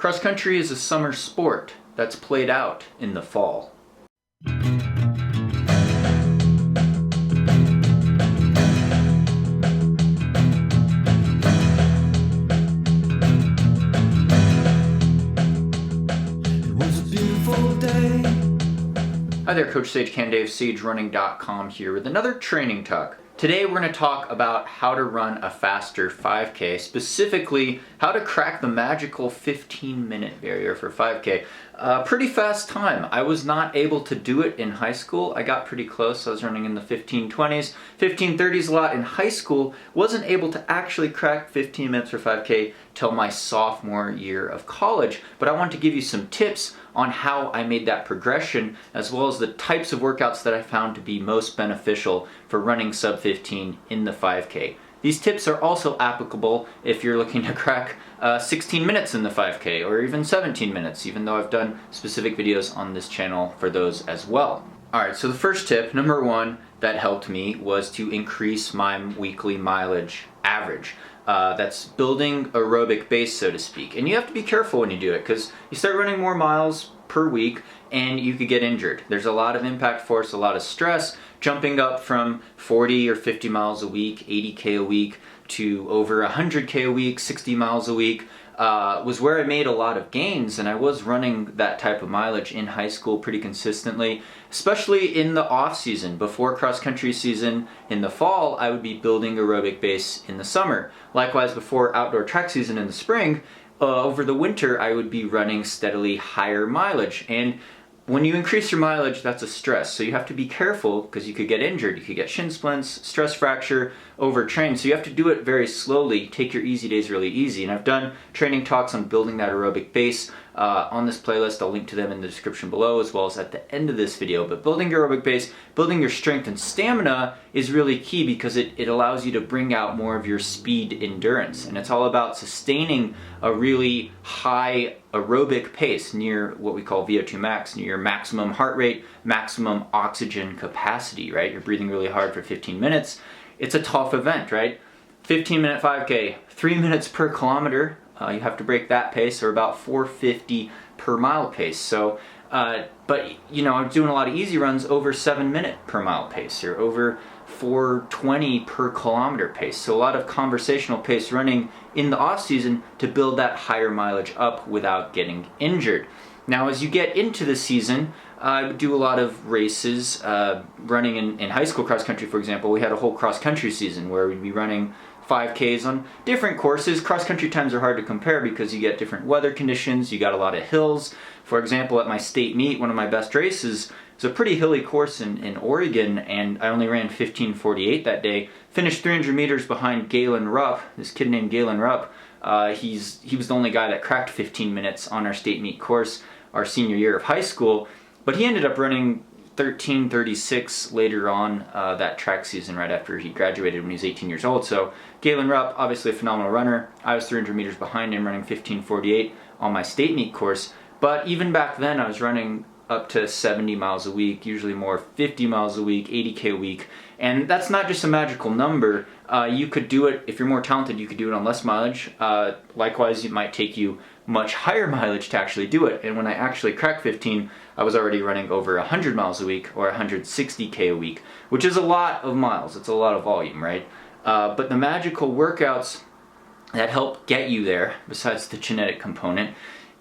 Cross country is a summer sport that's played out in the fall. Hi there, Coach Sage Canaday of SageRunning.com here with another training talk. Today we're going to talk about how to run a faster 5K, specifically how to crack the magical 15-minute barrier for 5K. Pretty fast time. I was not able to do it in high school. I got pretty close. I was running in the 15:20s, 15:30s a lot in high school. Wasn't able to actually crack 15 minutes for 5K till my sophomore year of college. But I want to give you some tips on how I made that progression, as well as the types of workouts that I found to be most beneficial for running sub 15 in the 5K. These tips are also applicable if you're looking to crack 16 minutes in the 5K or even 17 minutes, even though I've done specific videos on this channel for those as well. Alright, so the first tip, number one, that helped me was to increase my weekly mileage average. That's building aerobic base, so to speak. And you have to be careful when you do it, because you start running more miles per week and you could get injured. There's a lot of impact force, a lot of stress, jumping up from 40 or 50 miles a week, 80K a week, to over 100K a week, 60 miles a week, was where I made a lot of gains, and I was running that type of mileage in high school pretty consistently, especially in the off season. Before cross country season in the fall, I would be building aerobic base in the summer. Likewise, before outdoor track season in the spring, over the winter I would be running steadily higher mileage. And when you increase your mileage, that's a stress. So you have to be careful, because you could get injured. You could get shin splints, stress fracture, overtrain. So you have to do it very slowly. Take your easy days really easy. And I've done training talks on building that aerobic base on this playlist. I'll link to them in the description below, as well as at the end of this video. But building your aerobic base, building your strength and stamina is really key, because it allows you to bring out more of your speed endurance. And it's all about sustaining a really high aerobic pace near what we call VO2 max, near your maximum heart rate, maximum oxygen capacity, right? You're breathing really hard for 15 minutes. It's a tough event, right? 15-minute 5K, 3 minutes per kilometer. You have to break that pace, or about 450 per mile pace. So, but you know, I'm doing a lot of easy runs over 7-minute per mile pace, or over 420 per kilometer pace. So a lot of conversational pace running in the off season to build that higher mileage up without getting injured. Now, as you get into the season, I would do a lot of races. Running in high school cross country, for example, we had a whole cross country season where we'd be running 5Ks on different courses. Cross country times are hard to compare because you get different weather conditions, you got a lot of hills. For example, at my state meet, one of my best races, it's a pretty hilly course in Oregon, and I only ran 15:48 that day. Finished 300 meters behind Galen Rupp, this kid named Galen Rupp. He was the only guy that cracked 15 minutes on our state meet course our senior year of high school, but he ended up running 13:36 later on that track season, right after he graduated when he was 18 years old. So Galen Rupp, obviously a phenomenal runner. I was 300 meters behind him, running 15:48 on my state meet course. But even back then, I was running up to 70 miles a week, usually more 50 miles a week, 80K a week. And that's not just a magical number. You could do it, if you're more talented, you could do it on less mileage. Likewise, it might take you much higher mileage to actually do it. And when I actually cracked 15, I was already running over 100 miles a week, or 160K a week, which is a lot of miles. It's a lot of volume, right? But the magical workouts that help get you there, besides the genetic component,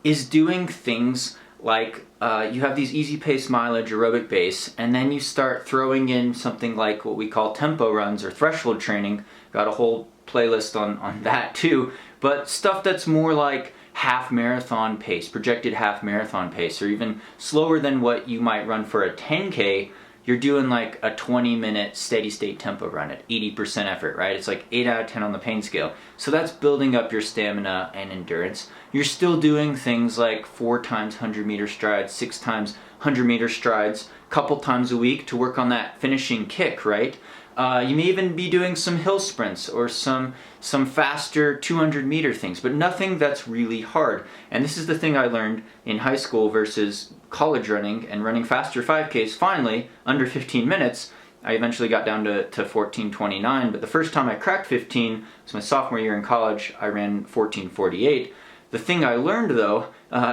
is doing things like you have these easy pace mileage aerobic base, and then you start throwing in something like what we call tempo runs or threshold training. Got a whole playlist on that too. But stuff that's more like half marathon pace, projected half marathon pace, or even slower than what you might run for a 10K. You're doing like a 20-minute steady state tempo run at 80% effort, right? It's like 8 out of 10 on the pain scale. So that's building up your stamina and endurance. You're still doing things like 4 times 100-meter strides, 6 times 100-meter strides, a couple times a week to work on that finishing kick, right? You may even be doing some hill sprints or some faster 200-meter things, but nothing that's really hard. And this is the thing I learned in high school versus college running and running faster 5Ks. Finally, under 15 minutes, I eventually got down to 14:29, but the first time I cracked 15 was my sophomore year in college. I ran 14:48. The thing I learned though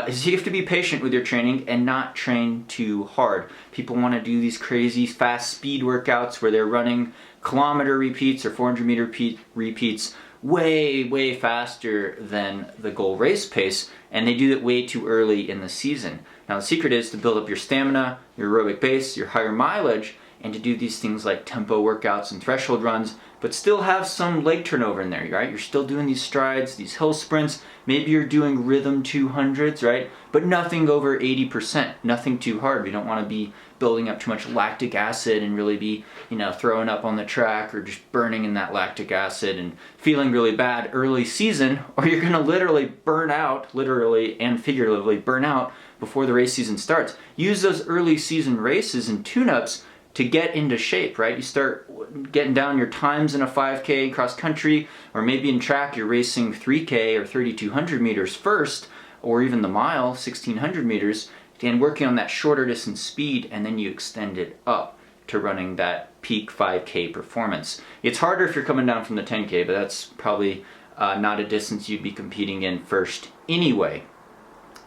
is you have to be patient with your training and not train too hard. People want to do these crazy fast speed workouts where they're running kilometer repeats or 400 meter repeats way faster than the goal race pace, and they do it way too early in the season. Now the secret is to build up your stamina, your aerobic base, your higher mileage, and to do these things like tempo workouts and threshold runs, but still have some leg turnover in there, right? You're still doing these strides, these hill sprints, maybe you're doing rhythm 200s, right? But nothing over 80%, nothing too hard. We don't want to be building up too much lactic acid and really be, throwing up on the track or just burning in that lactic acid and feeling really bad early season, or you're going to literally burn out, literally and figuratively burn out before the race season starts. Use those early season races and tune-ups to get into shape, right? You start getting down your times in a 5K cross country, or maybe in track you're racing 3K or 3,200 meters first, or even the mile, 1,600 meters, and working on that shorter distance speed, and then you extend it up to running that peak 5K performance. It's harder if you're coming down from the 10K, but that's probably not a distance you'd be competing in first anyway.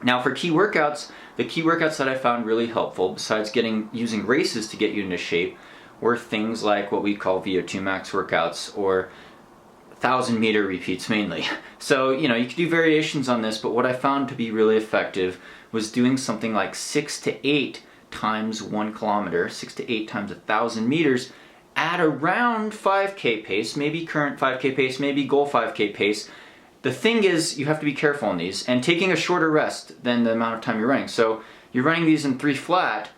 Now for key workouts, the key workouts that I found really helpful, besides using races to get you into shape, were things like what we call VO2 max workouts, or 1,000 meter repeats mainly. So, you could do variations on this, but what I found to be really effective was doing something like 6 to 8 times 1 kilometer, 6 to 8 times 1,000 meters at around 5K pace, maybe current 5K pace, maybe goal 5K pace. The thing is, you have to be careful on these, and taking a shorter rest than the amount of time you're running. So you're running these in 3 flat,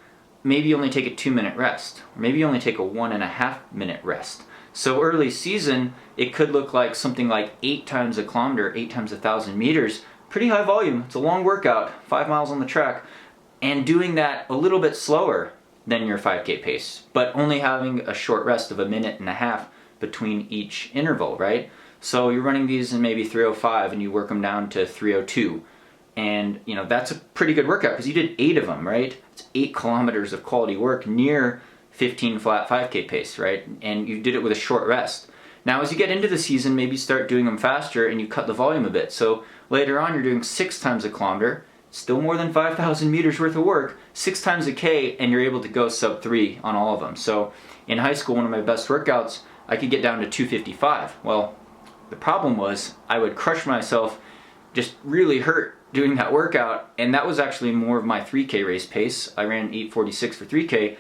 maybe you only take a 2-minute rest, or maybe you only take a 1.5 minute rest. So early season, it could look like something like 8 times a kilometer, 8 times 1,000 meters, pretty high volume. It's a long workout, 5 miles on the track, and doing that a little bit slower than your 5K pace, but only having a short rest of 1.5 minutes between each interval, right? So you're running these in maybe 3:05 and you work them down to 3:02. And that's a pretty good workout because you did 8 of them, right? It's 8 kilometers of quality work near 15 flat 5K pace, right? And you did it with a short rest. Now as you get into the season, maybe start doing them faster and you cut the volume a bit. So later on you're doing 6 times a kilometer, still more than 5,000 meters worth of work, 6 times a K, and you're able to go sub 3 on all of them. So in high school, one of my best workouts, I could get down to 2:55. Well, the problem was I would crush myself, just really hurt doing that workout, and that was actually more of my 3K race pace. I ran 8:46 for 3K.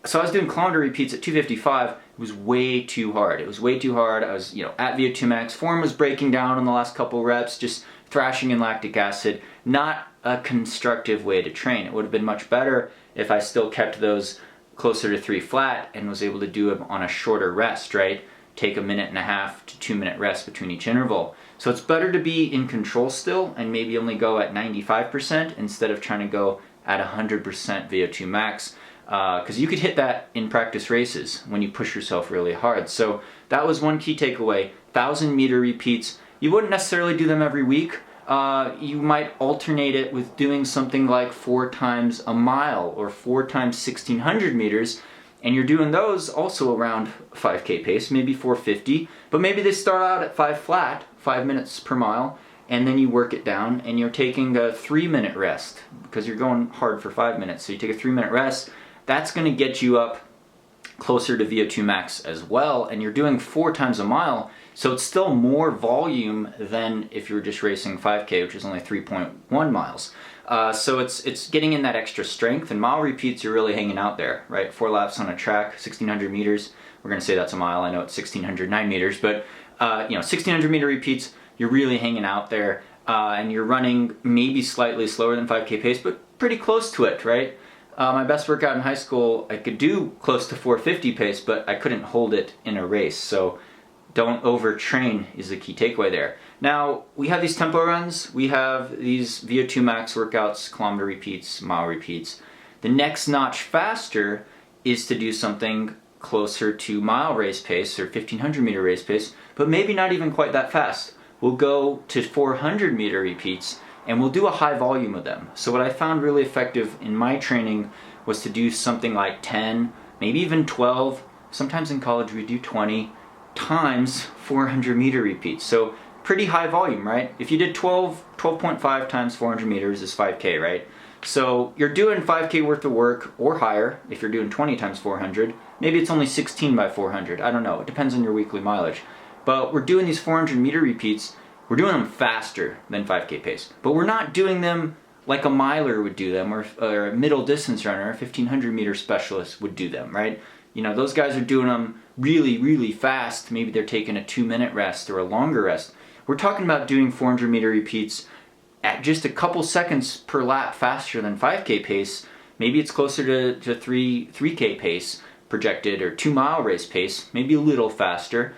So I was doing kilometer repeats at 2:55. It was way too hard. It was way too hard. I was, at VO2 max. Form was breaking down in the last couple reps, just thrashing in lactic acid. Not a constructive way to train. It would have been much better if I still kept those closer to 3 flat and was able to do them on a shorter rest, right? Take a 1.5 to 2 minute rest between each interval. So it's better to be in control still and maybe only go at 95% instead of trying to go at 100% VO2 max, because you could hit that in practice races when you push yourself really hard. So that was one key takeaway. 1,000 meter repeats. You wouldn't necessarily do them every week. You might alternate it with doing something like 4 times a mile or 4 times 1,600 meters. And you're doing those also around 5K pace, maybe 4:50, but maybe they start out at 5 flat, 5 minutes per mile, and then you work it down and you're taking a 3-minute rest because you're going hard for 5 minutes. So you take a 3-minute rest, that's going to get you up closer to VO2 max as well, and you're doing 4 times a mile, so it's still more volume than if you were just racing 5K, which is only 3.1 miles. So it's getting in that extra strength, and mile repeats are really hanging out there, right? 4 laps on a track, 1,600 meters. We're going to say that's a mile. I know it's 1,609 meters, but 1,600 meter repeats, you're really hanging out there, and you're running maybe slightly slower than 5K pace, but pretty close to it, right? My best workout in high school, I could do close to 4:50 pace, but I couldn't hold it in a race. So don't overtrain is the key takeaway there. Now, we have these tempo runs, we have these VO2 max workouts, kilometer repeats, mile repeats. The next notch faster is to do something closer to mile race pace or 1,500 meter race pace, but maybe not even quite that fast. We'll go to 400 meter repeats and we'll do a high volume of them. So what I found really effective in my training was to do something like 10, maybe even 12, sometimes in college we do 20 times 400 meter repeats. So pretty high volume, right? If you did 12.5 times 400 meters is 5K, right? So you're doing 5K worth of work or higher if you're doing 20 times 400. Maybe it's only 16 by 400. I don't know. It depends on your weekly mileage. But we're doing these 400 meter repeats. We're doing them faster than 5K pace. But we're not doing them like a miler would do them, or a middle distance runner, a 1500 meter specialist would do them, right? You know, those guys are doing them really, really fast. Maybe they're taking a 2-minute rest or a longer rest. We're talking about doing 400 meter repeats at just a couple seconds per lap faster than 5K pace. Maybe it's closer to 3K pace projected, or 2-mile race pace, maybe a little faster.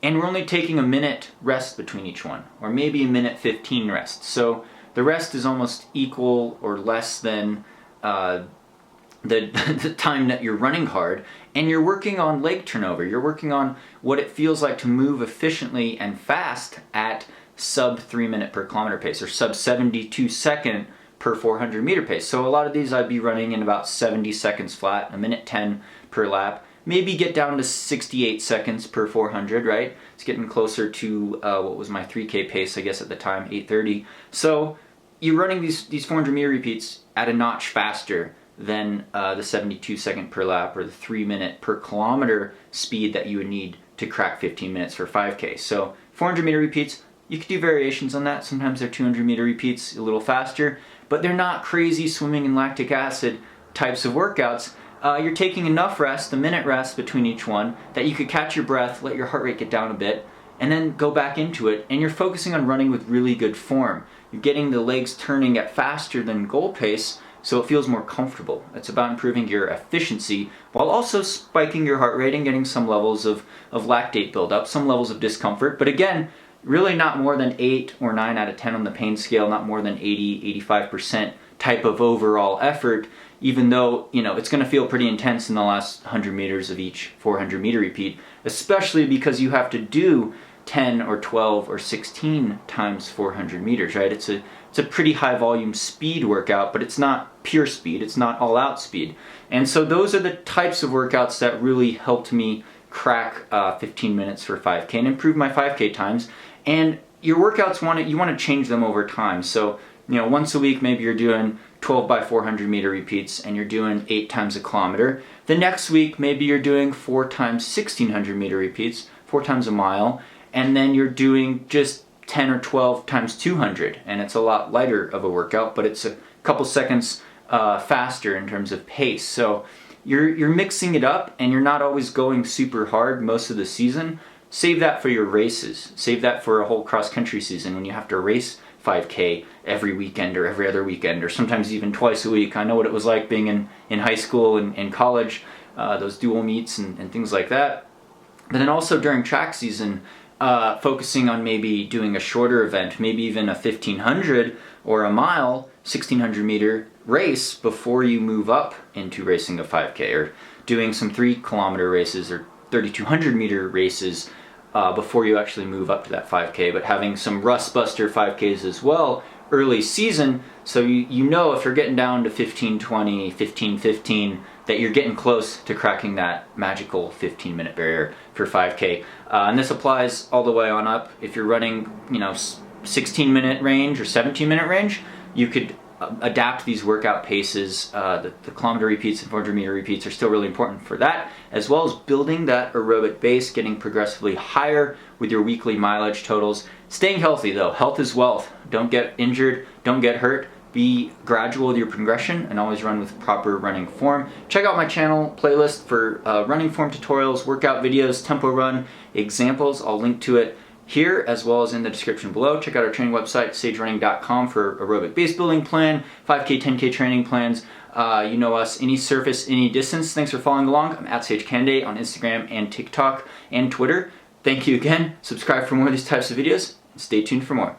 And we're only taking a minute rest between each one, or maybe a minute 15 rest. So the rest is almost equal or less than the time that you're running hard, and you're working on leg turnover. You're working on what it feels like to move efficiently and fast at sub 3 minute per kilometer pace, or sub 72 second per 400 meter pace. So a lot of these I'd be running in about 70 seconds flat, a minute 10 per lap. Maybe get down to 68 seconds per 400, right? It's getting closer to what was my 3K pace, I guess, at the time, 8:30. So you're running these 400 meter repeats at a notch faster than the 72 second per lap, or the 3 minute per kilometer speed that you would need to crack 15 minutes for 5K. So 400 meter repeats, you could do variations on that. Sometimes they're 200 meter repeats, a little faster, but they're not crazy swimming in lactic acid types of workouts. You're taking enough rest, a minute rest between each one, that you could catch your breath, let your heart rate get down a bit, and then go back into it. And you're focusing on running with really good form. You're getting the legs turning at faster than goal pace, so it feels more comfortable. It's about improving your efficiency while also spiking your heart rate and getting some levels of lactate buildup, some levels of discomfort. But again, really not more than 8 or 9 out of 10 on the pain scale, not more than 80-85% type of overall effort, even though, you know, it's going to feel pretty intense in the last 100 meters of each 400 meter repeat, especially because you have to do 10 or 12 or 16 times 400 meters, right? It's a pretty high volume speed workout, but it's not pure speed, it's not all out speed. And so those are the types of workouts that really helped me crack 15 minutes for 5K and improve my 5K times. And your workouts, you want to change them over time. So, you know, once a week maybe you're doing 12 by 400 meter repeats and you're doing 8 times a kilometer. The next week maybe you're doing 4 times 1600 meter repeats, 4 times a mile, and then you're doing just 10 or 12 times 200, and it's a lot lighter of a workout, but it's a couple seconds faster in terms of pace. So you're mixing it up, and you're not always going super hard most of the season. Save that for your races. Save that for a whole cross-country season when you have to race 5K every weekend or every other weekend, or sometimes even twice a week. I know what it was like being in high school and in college, those dual meets and things like that. But then also during track season, focusing on maybe doing a shorter event, maybe even a 1500 or a mile, 1600 meter race before you move up into racing a 5K, or doing some 3 kilometer races or 3200 meter races before you actually move up to that 5K, but having some rust buster 5Ks as well early season, so you know if you're getting down to 15:20, 15:15, that you're getting close to cracking that magical 15-minute barrier for 5K. And this applies all the way on up. If you're running, you know, 16-minute range or 17-minute range, you could adapt these workout paces. The kilometer repeats and 400 meter repeats are still really important for that, as well as building that aerobic base, getting progressively higher with your weekly mileage totals. Staying healthy though, health is wealth. Don't get injured, don't get hurt. Be gradual with your progression and always run with proper running form. Check out my channel playlist for running form tutorials, workout videos, tempo run examples. I'll link to it here as well as in the description below. Check out our training website, sagerunning.com, for aerobic base building plan, 5K, 10K training plans. You know us, any surface, any distance. Thanks for following along. I'm at Canaday on Instagram and TikTok and Twitter. Thank you again. Subscribe for more of these types of videos. Stay tuned for more.